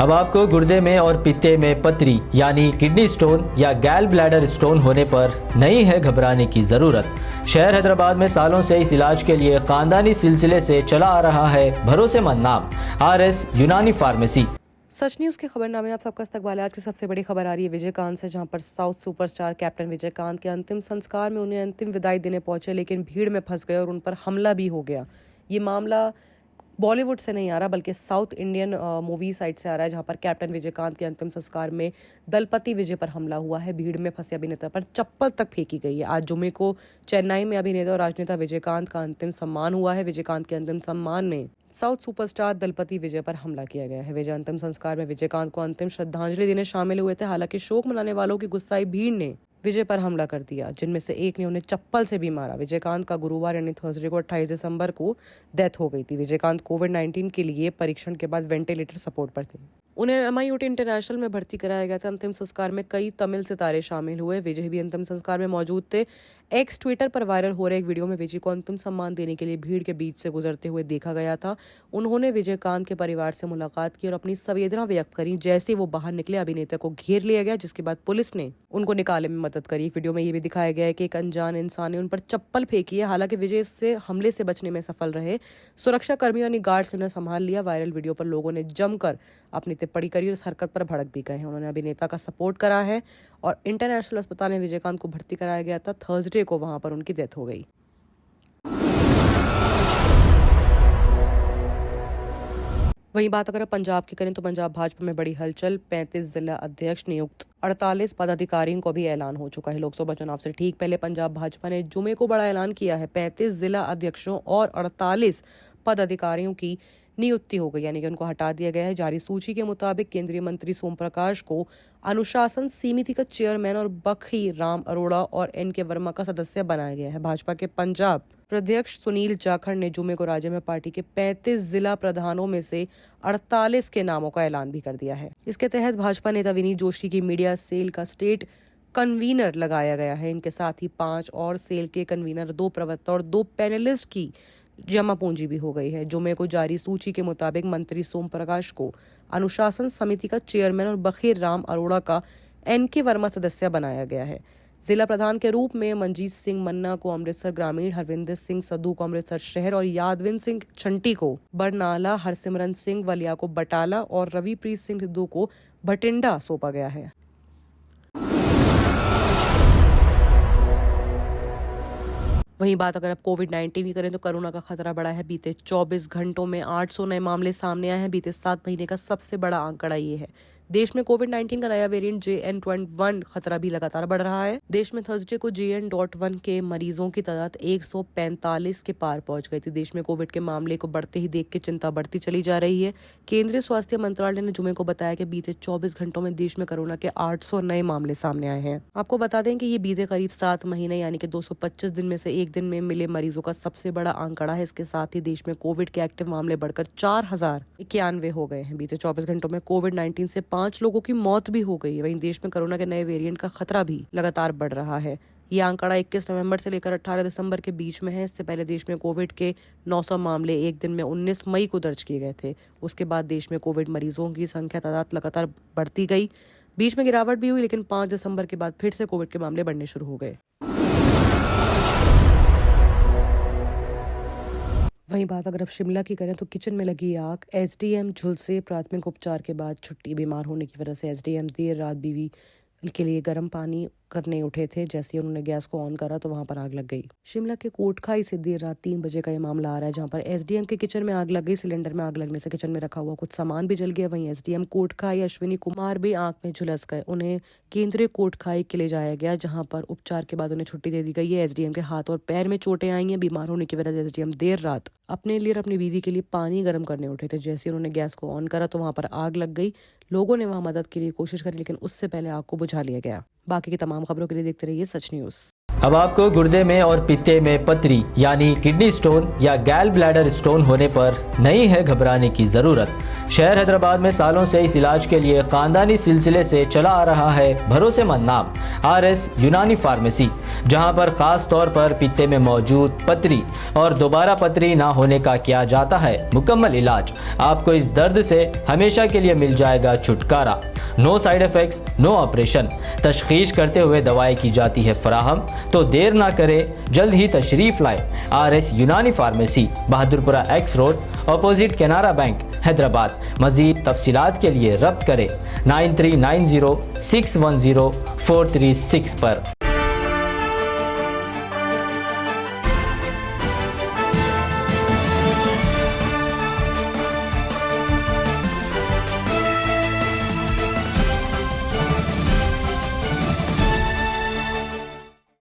अब आपको गुर्दे में और पित्ते में पथरी यानी किडनी स्टोन या गैल ब्लैडर स्टोन होने पर नहीं है घबराने की ज़रूरत। शहर हैदराबाद में सालों से इस इलाज के लिए खानदानी सिलसिले से चला आ रहा है भरोसेमंद नाम RS यूनानी फार्मेसी। सच न्यूज़ के खबरनामे में आप सबका इस्तकबाल है। आज की सबसे बड़ी खबर आ रही है विजयकांत से, जहां पर साउथ सुपरस्टार कैप्टन विजयकांत के अंतिम संस्कार में उन्हें अंतिम विदाई देने पहुंचे, लेकिन भीड़ में फंस गए और उन पर हमला भी हो गया। ये मामला बॉलीवुड से नहीं आ रहा बल्कि साउथ इंडियन मूवी साइड से आ रहा है, जहां पर कैप्टन विजयकांत के अंतिम संस्कार में दलपति विजय पर हमला हुआ है। भीड़ में फंसे अभिनेता पर चप्पल तक फेंकी गई है। आज जुमे को चेन्नई में अभिनेता और राजनेता विजयकांत का अंतिम सम्मान हुआ है। विजयकांत के अंतिम सम्मान में साउथ सुपरस्टार दलपति विजय पर हमला किया गया है। विजय अंतिम संस्कार में विजयकांत को अंतिम श्रद्धांजलि देने शामिल हुए थे। हालांकि शोक मनाने वालों की गुस्साई भीड़ ने विजय पर हमला कर दिया, जिनमें से एक ने उन्हें चप्पल से भी मारा। विजयकांत का गुरुवार यानी थर्सडे को 28 दिसंबर को डेथ हो गई थी। विजयकांत कोविड-19 के लिए परीक्षण के बाद वेंटिलेटर सपोर्ट पर थे। उन्हें MIUT इंटरनेशनल में भर्ती कराया गया था। अंतिम संस्कार में कई तमिल सितारे शामिल हुए। विजय भी अंतिम संस्कार में मौजूद थे। एक्स ट्विटर पर वायरल हो रहे एक वीडियो में विजय को अंतिम सम्मान देने के लिए भीड़ के बीच से गुजरते हुए देखा गया था। उन्होंने विजयकांत के परिवार से मुलाकात की और अपनी संवेदना व्यक्त करी। जैसे वो बाहर निकले, अभिनेता को घेर लिया गया, जिसके बाद पुलिस ने उनको निकालने में मदद करी। वीडियो में ये भी दिखाया गया है कि एक अनजान इंसान ने उन पर चप्पल फेंकी है। हालांकि विजय इससे हमले से बचने में सफल रहे। सुरक्षा कर्मियों यानी गार्ड्स ने उन्हें संभाल लिया। वायरल वीडियो पर लोगों ने जमकर अपनी टिप्पणी करी और इस हरकत पर भड़क भी गए हैं। उन्होंने अभिनेता का सपोर्ट करा है और इंटरनेशनल अस्पताल में विजयकांत को भर्ती कराया गया था। थर्सडे को वहां पर उनकी डेथ हो गई। वहीं बात अगर पंजाब की करें तो पंजाब भाजपा में बड़ी हलचल। 35 जिला अध्यक्ष नियुक्त, 48 पदाधिकारियों को भी ऐलान हो चुका है। लोकसभा चुनाव से ठीक पहले पंजाब भाजपा ने जुमे को बड़ा ऐलान किया है। 35 जिला अध्यक्षों और 48 पदाधिकारियों की नियुक्ति हो गई, यानी कि उनको हटा दिया गया है। जारी सूची के मुताबिक केंद्रीय मंत्री सोम प्रकाश को अनुशासन समिति का चेयरमैन और बखी राम अरोड़ा और NK वर्मा का सदस्य बनाया गया है। भाजपा के पंजाब प्रदेश सुनील जाखड़ ने जुमे को राज्य में पार्टी के 35 जिला प्रधानों में से 48 के नामों का ऐलान भी कर दिया है। इसके तहत भाजपा नेता विनीत जोशी की मीडिया सेल का स्टेट कन्वीनर लगाया गया है। इनके साथ ही 5 और सेल के कन्वीनर, 2 प्रवक्ता और 2 पैनलिस्ट की जमा पूंजी भी हो गई है। जुमे को जारी सूची के मुताबिक मंत्री सोम प्रकाश को अनुशासन समिति का चेयरमैन और बखीर राम अरोड़ा का NK वर्मा सदस्य बनाया गया है। जिला प्रधान के रूप में मनजीत सिंह मन्ना को अमृतसर ग्रामीण, हरविंदर सिंह सद्धू को अमृतसर शहर और यादविंद सिंह छंटी को बरनाला, हरसिमरन सिंह वलिया को बटाला और रविप्रीत सिंह सिद्धू को भटिंडा सौंपा गया है। वहीं बात अगर आप कोविड-19 की करें तो कोरोना का खतरा बढ़ा है। बीते 24 घंटों में 800 नए मामले सामने आए हैं। बीते 7 महीने का सबसे बड़ा आंकड़ा ये है। देश में कोविड-19 का नया वेरिएंट JN.1 खतरा भी लगातार बढ़ रहा है। देश में थर्सडे को JN.1 के मरीजों की तादाद 145 के पार पहुंच गई थी। देश में कोविड के मामले को बढ़ते ही देख के चिंता बढ़ती चली जा रही है। केंद्रीय स्वास्थ्य मंत्रालय ने जुमे को बताया कि बीते 24 घंटों में देश में कोरोना के 800 नए मामले सामने आए हैं। आपको बता दें कि ये बीते करीब 7 महीने यानी कि 225 दिन में से एक दिन में मिले मरीजों का सबसे बड़ा आंकड़ा है। इसके साथ ही देश में कोविड के एक्टिव मामले बढ़कर 4091 हो गए हैं। बीते 24 घंटों में कोविड-19 से 5 लोगों की मौत भी हो गई है। वहीं देश में कोरोना के नए वेरिएंट का खतरा भी लगातार बढ़ रहा है। ये आंकड़ा 21 नवंबर से लेकर 18 दिसंबर के बीच में है। इससे पहले देश में कोविड के 900 मामले एक दिन में 19 मई को दर्ज किए गए थे। उसके बाद देश में कोविड मरीजों की संख्या तादाद लगातार बढ़ती गई। बीच में गिरावट भी हुई, लेकिन 5 दिसंबर के बाद फिर से कोविड के मामले बढ़ने शुरू हो गए। वहीं बात अगर आप शिमला की करें तो किचन में लगी आग। SDM झुलसे प्राथमिक उपचार के बाद छुट्टी। बीमार होने की वजह से SDM देर रात बीवी के लिए गर्म पानी करने उठे थे। जैसे ही उन्होंने गैस को ऑन करा तो वहां पर आग लग गई। शिमला के कोटखाई से देर रात 3 बजे का ये मामला आ रहा है, जहां पर SDM के किचन में आग लग गई। सिलेंडर में आग लगने से किचन में रखा हुआ कुछ सामान भी जल गया। वहीं SDM कोटखाई अश्विनी कुमार भी आग में झुलस गए। उन्हें केंद्रीय कोटखाई के ले जाया गया, जहाँ पर उपचार के बाद उन्हें छुट्टी दे दी गई है। SDM के हाथ और पैर में चोटें आई हैं। बीमार होने की वजह से SDM देर रात अपने लिए और अपनी बीवी के लिए पानी गर्म करने उठे थे। जैसे उन्होंने गैस को ऑन करा तो वहां पर आग लग गई। लोगों ने वहां मदद के लिए कोशिश करी, लेकिन उससे पहले आग को बुझा लिया गया। बाकी की तमाम खबरों के लिए देखते रहिए सच न्यूज़। अब आपको गुर्दे में और पित्ते में पथरी यानी किडनी स्टोन या गैल ब्लैडर स्टोन होने पर नहीं है घबराने की ज़रूरत। शहर हैदराबाद में सालों से इस इलाज के लिए खानदानी सिलसिले से चला आ रहा है भरोसेमंद नाम RS यूनानी फार्मेसी, जहां पर खास तौर पर पित्ते में मौजूद पथरी और दोबारा पथरी ना होने का किया जाता है मुकम्मल इलाज। आपको इस दर्द से हमेशा के लिए मिल जाएगा छुटकारा। No side effects, no operation. तशखीस करते हुए दवाएं की जाती है फराहम। तो देर ना करें, जल्द ही तशरीफ लाए RS यूनानी pharmacy, Bahadurpura X road, opposite Canara bank, Hyderabad. मज़ीद तफसीलात के लिए रब्त करें 9390610436 पर।